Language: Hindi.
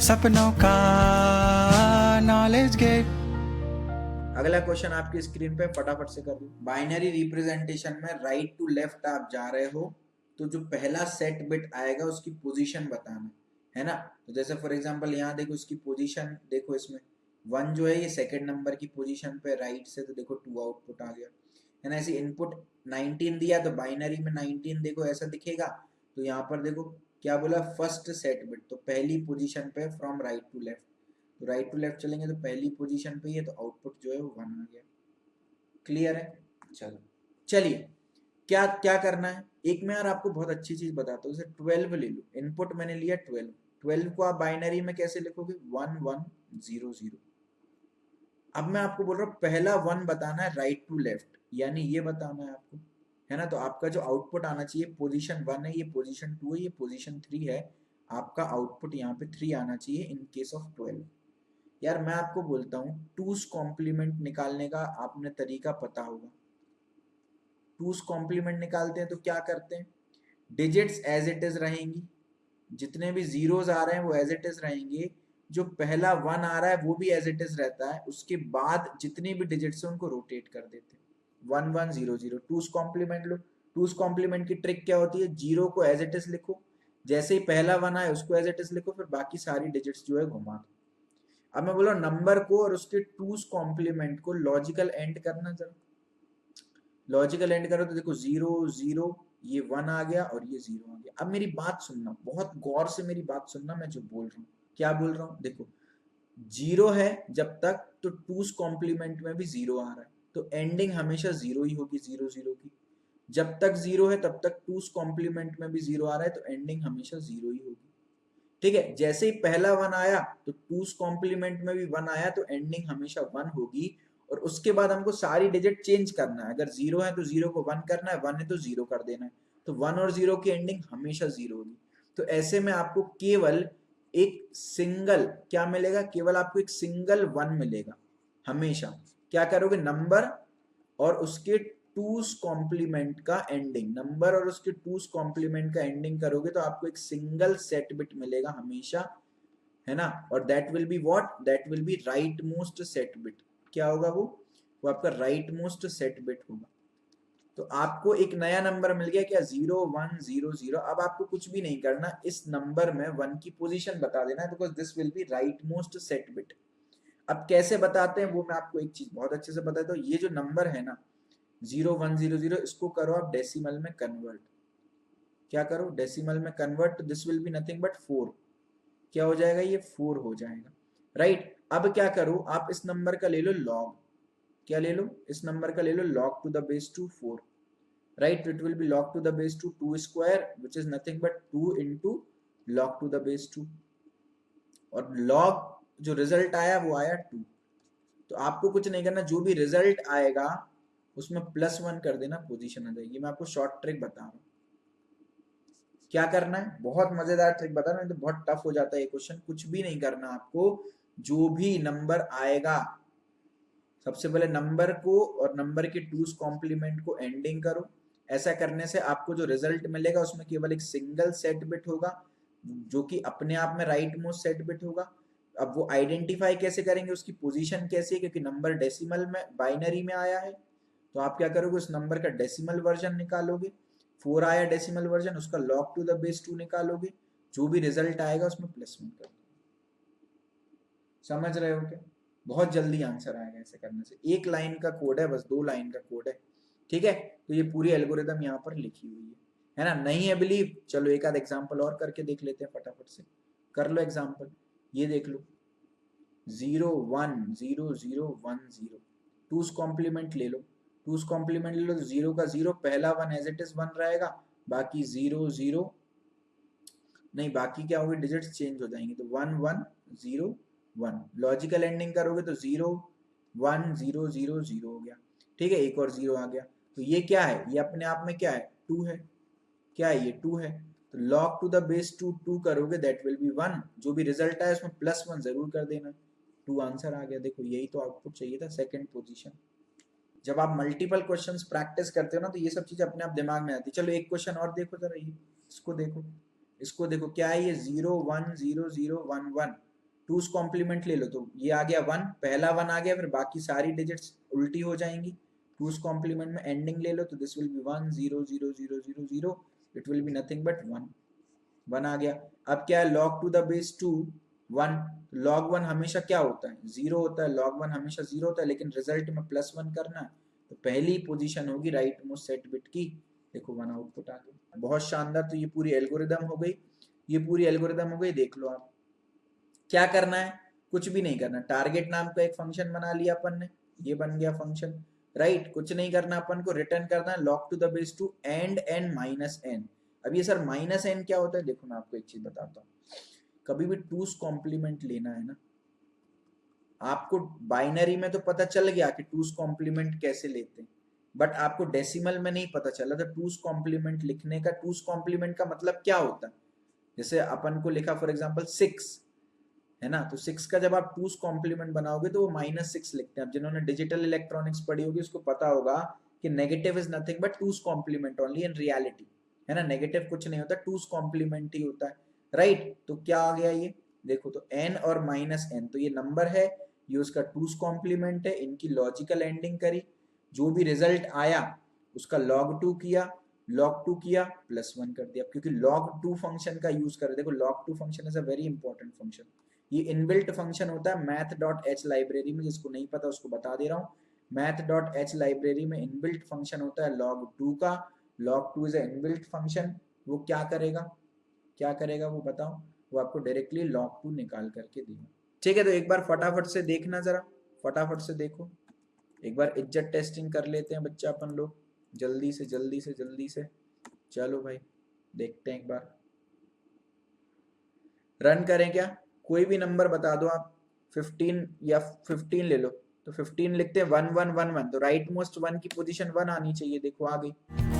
सपनों का नॉलेज गेट। अगला क्वेश्चन आपकी स्क्रीन पे फटाफट से कर दो। बाइनरी रिप्रेजेंटेशन में राइट टू लेफ्ट आप जा रहे हो तो जो पहला सेट बिट आएगा उसकी पोजीशन बताना है ना। तो जैसे फॉर एग्जांपल यहाँ देखो उसकी पोजीशन देखो, इसमें 1 जो है ये सेकंड नंबर की पोजीशन पे राइट से, तो देखो 2 आउटपुट आ गया है ना। ऐसे इनपुट 19 दिया तो बाइनरी में 19 देखो ऐसा दिखेगा। तो यहाँ पर देखो क्या बोला, फर्स्ट सेट बिट, तो पहली पोजीशन पे फ्रॉम राइट टू लेफ्ट, तो राइट टू लेफ्ट चलेंगे तो पहली पोजीशन पे ही है, तो आउटपुट जो है वो 1 आ गया। क्लियर है? चलो चलिए क्या क्या करना है, एक मैं यार आपको बहुत अच्छी चीज बताता हूँ। जैसे 12 ले लो, इनपुट मैंने लिया 12, 12 को आप बाइनरी में कैसे लिखोगे, 1 1 0 0। अब मैं आपको बोल रहा हूँ पहला 1 बताना है राइट टू लेफ्ट, यानी ये बताना है आपको, है ना। तो आपका जो आउटपुट आना चाहिए पोजीशन 1 है, ये पोजीशन 2 है, ये पोजीशन 3 है, आपका आउटपुट यहाँ पे 3 आना चाहिए इन केस ऑफ 12। यार मैं आपको बोलता हूँ टूस कॉम्प्लीमेंट निकालने का आपने तरीका पता होगा। टूस कॉम्प्लीमेंट निकालते हैं तो क्या करते हैं, डिजिट्स एज इट इज रहेंगी, जितने भी जीरोस आ रहे हैं वो एज इट इज रहेंगे, जो पहला 1 आ रहा है वो भी एज इट इज रहता है, उसके बाद जितनी भी डिजिट्स हैं उनको रोटेट कर देते हैं। 1 1 0 0 टूस कॉम्प्लीमेंट लो। टूस कॉम्प्लीमेंट की ट्रिक क्या होती है, जीरो को एज इट इज लिखो, जैसे ही पहला 1 आए उसको एज इट इज लिखो, फिर बाकी सारी डिजिट्स जो है घुमा दो। अब मैं बोला नंबर को और उसके टूस कॉम्प्लीमेंट को लॉजिकल एंड करना, जरा लॉजिकल एंड करो तो देखो 0 0, ये 1 आ गया और ये 0 आ गया। अब मेरी बात सुनना, बहुत गौर से मेरी बात सुनना, मैं जो बोल रहा हूँ क्या बोल रहा हूँ, देखो 0 है जब तक तो टूस कॉम्प्लीमेंट में भी 0 आ रहा है, तो एंडिंग हमेशा 0 ही होगी 0 0 की। जब तक 0 है तब तक टूस कॉम्प्लीमेंट में भी 0 आ रहा है, तो एंडिंग हमेशा 0 ही होगी। ठीक है, जैसे ही पहला 1 आया तो टूस कॉम्प्लीमेंट में भी 1 आया, तो एंडिंग हमेशा 1 होगी। और उसके बाद हमको सारी डिजिट चेंज करना है, अगर 0 है तो 0 को 1 करना है, 1 है तो 0 कर देना है, तो 1 और 0 की एंडिंग हमेशा 0 होगी। तो ऐसे में आपको केवल एक सिंगल क्या मिलेगा, केवल आपको एक सिंगल 1 मिलेगा हमेशा। क्या करोगे, नंबर और उसके टूस कॉम्प्लीमेंट का एंडिंग, नंबर और उसके टूस कॉम्प्लीमेंट का एंडिंग करोगे तो आपको एक सिंगल सेट बिट मिलेगा हमेशा, है ना। और that will be what, that will be right most set bit. क्या होगा वो आपका राइट मोस्ट सेट बिट होगा। तो आपको एक नया नंबर मिल गया क्या, 0 1 0 0। अब आपको कुछ भी नहीं करना, इस नंबर में 1 की पोजीशन बता देना है, because this will B right most set bit. अब कैसे बताते हैं वो मैं आपको एक चीज बहुत अच्छे से बताता हूँ। ये जो नंबर है ना 0 1 0 0, इसको करो आप डेसिमल में कन्वर्ट। क्या करो, डेसिमल में कन्वर्ट, तो this will be nothing but 4। क्या हो जाएगा, ये 4 हो जाएगा, राइट। अब क्या करो, आप इस नंबर का ले लो लॉग। क्या ले लो, इस नंबर का ले लो log to the base 2 4, right. It will be log to the base 2 2 square which is nothing but 2 into log to the base 2, और log जो रिजल्ट आया वो आया 2। तो आपको कुछ नहीं करना, जो भी रिजल्ट आएगा उसमें +1 कर देना, पोजीशन आ जाएगी। मैं आपको शॉर्ट ट्रिक बता रहा हूँ क्या करना है, बहुत मजेदार ट्रिक बता रहा हूँ, तो बहुत टफ हो जाता है ये क्वेश्चन। कुछ भी नहीं करना आपको, जो भी नंबर आएगा सबसे पहले नंबर को और नंबर के टूस कॉम्प्लीमेंट को एंडिंग करो। ऐसा करने से आपको जो रिजल्ट मिलेगा उसमें केवल एक सिंगल सेट बिट होगा, जो कि अपने आप में राइट मोस्ट सेट बिट होगा। अब वो आइडेंटिफाई कैसे करेंगे, उसकी पोजीशन कैसी है, क्योंकि नंबर डेसिमल में बाइनरी में आया है, तो आप क्या करोगे, उस नंबर का डेसिमल वर्जन निकालोगे। 4 आया डेसिमल वर्जन, उसका log टू द बेस 2 निकालोगे, जो भी रिजल्ट आएगा उसमें +1 कर दो। समझ रहे हो क्या, बहुत जल्दी आंसर आएगा ऐसे करने से। एक लाइन का कोड है, बस 2 लाइन का कोड है, ठीक है। तो ये पूरी एल्गोरिदम यहाँ पर लिखी हुई है ना। नहीं है बिलीव, चलो एक आध एग्जांपल और करके देख लेते हैं, फटाफट से कर लो एग्जांपल। ये देख लो 0 1 0 0 1 0, टूस कॉम्प्लीमेंट ले लो, टूस कॉम्प्लीमेंट ले लो तो 0 का 0, पहला 1 एज इट इज 1 रहेगा, बाकी 0 0, नहीं बाकी क्या होगी, डिजिट्स चेंज हो जाएंगी, तो 1 1 0 1। लॉजिकल एंडिंग करोगे तो 0 1 0 0 0 हो गया, ठीक है। एक और 0 आ गया, तो ये क्या है, ये अपने आप में क्या है, 2 है। क्या है, ये 2 है, तो log टू द बेस 2 2 करोगे दैट विल बी 1, जो भी रिजल्ट आया उसमें +1 जरूर कर देना। 2 आंसर आ गया, देखो यही तो आउटपुट चाहिए था, सेकंड पोजीशन। जब आप मल्टीपल क्वेश्चंस प्रैक्टिस करते हो ना तो ये सब चीजें अपने आप दिमाग में आती है। चलो एक क्वेश्चन और देखो जरा, ये इसको देखो, इसको देखो क्या है, ये 0 1 0 0 1 1, 2's कॉम्प्लीमेंट ले लो तो ये आ गया 1, पहला 1 आ गया, फिर बाकी सारी डिजिट्स उल्टी हो जाएंगी। 2's कॉम्प्लीमेंट में एंडिंग ले लो तो this will be 1 0 0 0 0 0, it will be nothing but 1 आ गया। अब क्या है, log to the base 2 1, log 1 हमेशा क्या होता है, 0 होता है, log 1 हमेशा 0 होता है, लेकिन रिजल्ट में +1 करना है तो पहली पोजीशन होगी राइट मोस्ट सेट बिट की। देखो 1 आउटपुट आ गया, बहुत शानदार। तो ये पूरी एल्गोरिदम हो गई, ये पूरी एल्गोरिदम हो गई। देख लो आप क्या करना है, कुछ भी नहीं करना। टारगेट नाम का एक फंक्शन बना लिया अपन ने, ये बन गया फंक्शन, राइट। कुछ नहीं करना, अपन को रिटर्न करना है log to the base 2 and n minus n। अब ये सर माइनस n क्या होता है, देखो मैं आपको एक चीज बताता हूँ। कभी भी 2's कॉम्प्लीमेंट लेना है ना, आपको बाइनरी में तो पता चल गया कि 2's कॉम्प्लीमेंट कैसे लेते हैं, बट आपको डेसिमल में नहीं पता चला था 2's कॉम्प्लीमेंट लिखने का। 2's कॉम्प्लीमेंट का मतलब क्या होता है, जैसे अपन को लिखा फॉर एग्जांपल 6 है ना, तो 6 का जब आप 2's कॉम्प्लीमेंट बनाओगे तो वो -6 लिखते हैं। अब जिन्होंने डिजिटल इलेक्ट्रॉनिक्स पढ़ी होगी उसको पता होगा कि negative is nothing but 2's complement only in reality, है ना। नेगेटिव कुछ नहीं होता, 2's कॉम्प्लीमेंट ही होता है, राइट। तो क्या आ गया ये, देखो तो n और -n, तो ये नंबर है, ये उसका 2's कॉम्प्लीमेंट है, इनकी लॉजिकल एंडिंग करी, जो भी रिजल्ट आया उसका log 2 किया, log 2 किया +1 कर दिया, क्योंकि log 2 फंक्शन का यूज कर। देखो log 2 function is a very important function, ये इनबिल्ट फंक्शन होता है math.h लाइब्रेरी में, जिसको नहीं पता उसको बता दे रहा हूँ। math.h लाइब्रेरी में इनबिल्ट फंक्शन होता है log 2 का, log 2 is a inbuilt function. वो क्या करेगा, क्या करेगा वो बताओ, वो आपको डायरेक्टली log 2 निकाल करके देगा, ठीक है। तो एक बार फटाफट से देखना, जरा फटाफट से देखो, एक बार इज्जत टेस्टिंग कर लेते हैं बच्चा अपन लोग, जल्दी से जल्दी से जल्दी से। चलो भाई देखते हैं एक बार, रन करें क्या, कोई भी नंबर बता दो आप, 15 या 15 ले लो, तो 15 लिखते हैं 1 1 1 1, तो राइट मोस्ट 1 की पोजीशन 1 आनी चाहिए, देखो आ गई।